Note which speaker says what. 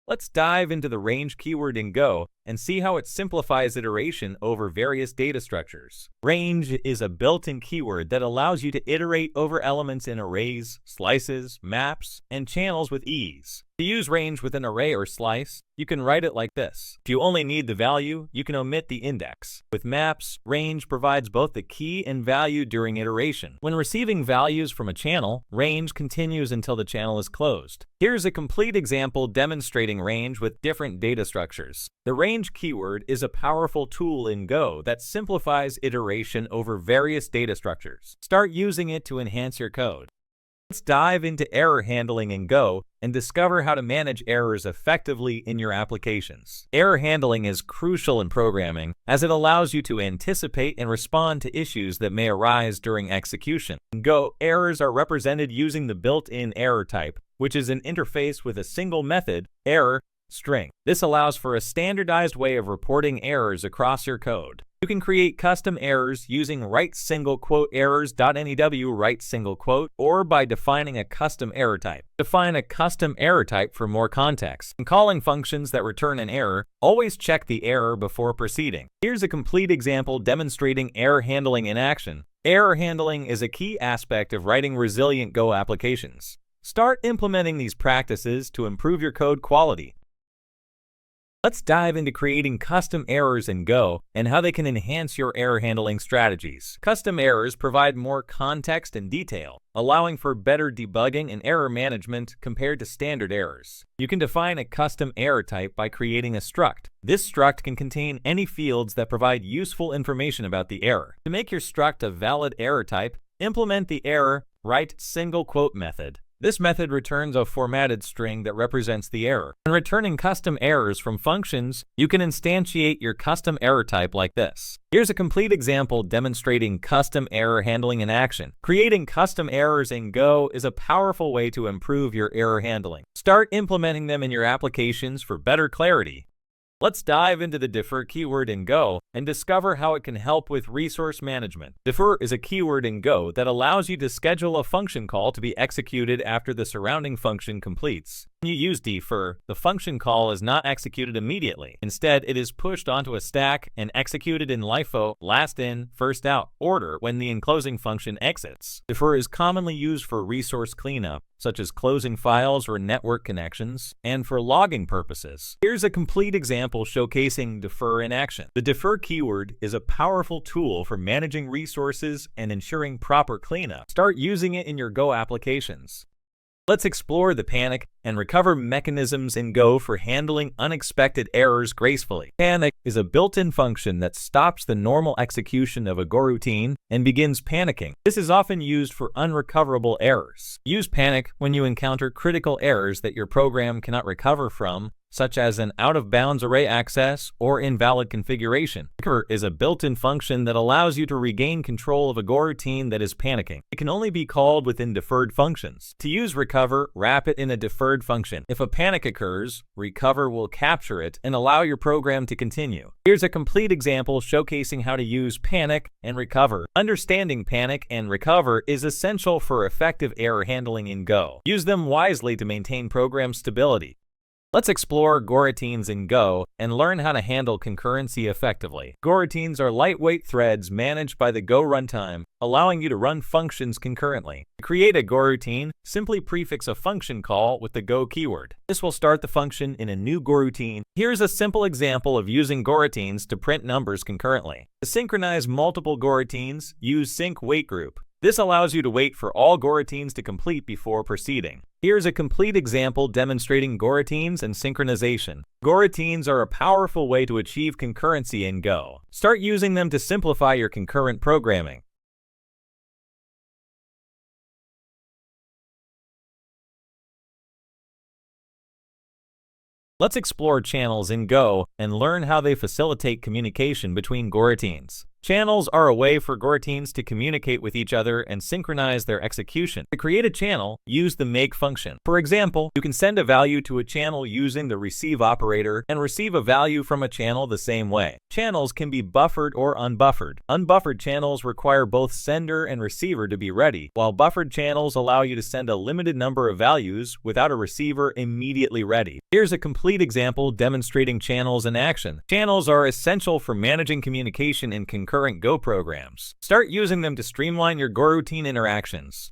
Speaker 1: Let's dive into the range keyword in Go and see how it simplifies iteration over various data structures. Range is a built-in keyword that allows you to iterate over elements in arrays, slices, maps, and channels with ease. To use range with an array or slice, you can write it like this. If you only need the value, you can omit the index. With maps, range provides both the key and value during iteration. When receiving values from a channel, range continues until the channel is closed. Here's a complete example demonstrating range with different data structures. The range keyword is a powerful tool in Go that simplifies iteration over various data structures. Start using it to enhance your code. Let's dive into error handling in Go and discover how to manage errors effectively in your applications. Error handling is crucial in programming as it allows you to anticipate and respond to issues that may arise during execution. In Go, errors are represented using the built-in error type, which is an interface with a single method, error string. This allows for a standardized way of reporting errors across your code. You can create custom errors using write single quote errors.new write single quote or by defining a custom error type. Define a custom error type for more context. When calling functions that return an error, always check the error before proceeding. Here's a complete example demonstrating error handling in action. Error handling is a key aspect of writing resilient Go applications. Start implementing these practices to improve your code quality. Let's dive into creating custom errors in Go and how they can enhance your error handling strategies. Custom errors provide more context and detail, allowing for better debugging and error management compared to standard errors. You can define a custom error type by creating a struct. This struct can contain any fields that provide useful information about the error. To make your struct a valid error type, implement the error write single quote method. This method returns a formatted string that represents the error. When returning custom errors from functions, you can instantiate your custom error type like this. Here's a complete example demonstrating custom error handling in action. Creating custom errors in Go is a powerful way to improve your error handling. Start implementing them in your applications for better clarity. Let's dive into the defer keyword in Go and discover how it can help with resource management. Defer is a keyword in Go that allows you to schedule a function call to be executed after the surrounding function completes. When you use defer, the function call is not executed immediately. Instead, it is pushed onto a stack and executed in LIFO, last in, first out order when the enclosing function exits. Defer is commonly used for resource cleanup, such as closing files or network connections, and for logging purposes. Here's a complete example showcasing defer in action. The defer keyword is a powerful tool for managing resources and ensuring proper cleanup. Start using it in your Go applications. Let's explore the panic and recover mechanisms in Go for handling unexpected errors gracefully. Panic is a built-in function that stops the normal execution of a Go routine and begins panicking. This is often used for unrecoverable errors. Use panic when you encounter critical errors that your program cannot recover from, such as an out-of-bounds array access or invalid configuration. Recover is a built-in function that allows you to regain control of a Go routine that is panicking. It can only be called within deferred functions. To use recover, wrap it in a deferred function. If a panic occurs, recover will capture it and allow your program to continue. Here's a complete example showcasing how to use panic and recover. Understanding panic and recover is essential for effective error handling in Go. Use them wisely to maintain program stability. Let's explore goroutines in Go and learn how to handle concurrency effectively. Goroutines are lightweight threads managed by the Go runtime, allowing you to run functions concurrently. To create a goroutine, simply prefix a function call with the Go keyword. This will start the function in a new goroutine. Here's a simple example of using goroutines to print numbers concurrently. To synchronize multiple goroutines, use sync wait group. This allows you to wait for all goroutines to complete before proceeding. Here's a complete example demonstrating goroutines and synchronization. Goroutines are a powerful way to achieve concurrency in Go. Start using them to simplify your concurrent programming. Let's explore channels in Go and learn how they facilitate communication between goroutines. Channels are a way for coroutines to communicate with each other and synchronize their execution. To create a channel, use the make function. For example, you can send a value to a channel using the receive operator and receive a value from a channel the same way. Channels can be buffered or unbuffered. Unbuffered channels require both sender and receiver to be ready, while buffered channels allow you to send a limited number of values without a receiver immediately ready. Here's a complete example demonstrating channels in action. Channels are essential for managing communication in concurrent Go programs. Start using them to streamline your coroutine interactions.